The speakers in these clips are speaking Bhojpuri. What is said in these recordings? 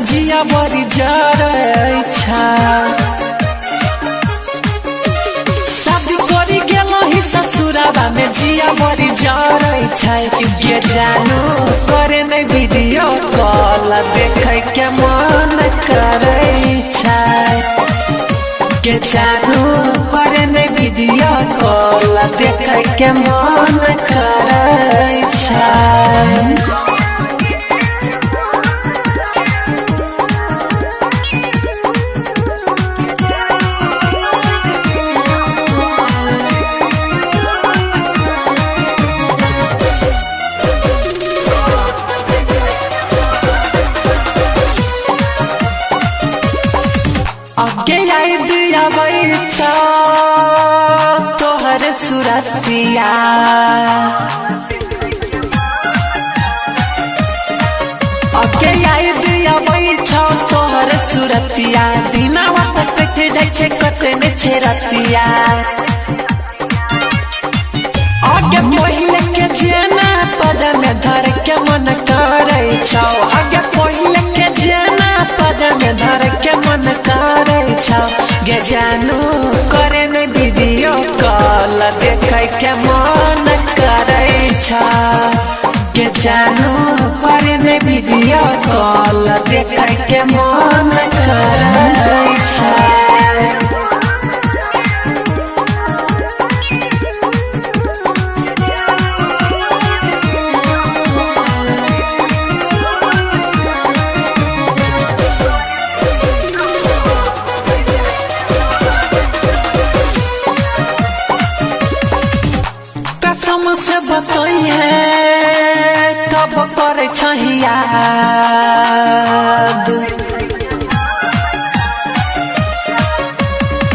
जिया बड़ी जरै छा। शादी करी गेलही ससुराबा में जिया बड़ी जरै छै। गे जानू करे नहीं वीडियो कॉल देखे के मन करै छै। गे जानू करे नहीं वीडियो कॉल देखे के मन करै छै। आगे याद आबै छौ तोहर सुरतिया। आगे याद आबै छौ तोहर सुरतिया। दिनवा तक कट जाइ छै कटने छै रतिया। आगे पहिले के जेना पजामे धर के मन करै छौ। आगे पहिले के जेना पजामे धर के मन करै छौ। गे जानू करे नहीं वीडियो कॉल देखे के मन करै छौ। गे जानू करे नहीं वीडियो कॉल देखे के मन करै छौ। से बताई है कब करे याद।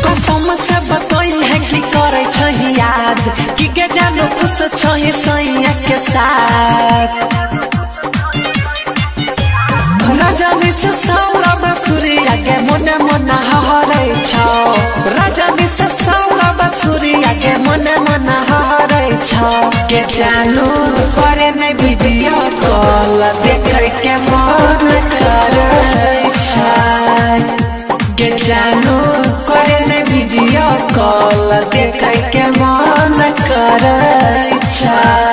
कसम से बताई है कि करे याद। कि के जानो खुश छही सैया के साथ। राजानी से सौरा बसुरिया के मने मना हरै छौ। राजानी से सौरा बसुरिया के मने मना हरै छौ। के जानू करे नहीं वीडियो कॉल देखे के मन करै छै। के जानू करे नहीं वीडियो कॉल देखे के मन करै छै।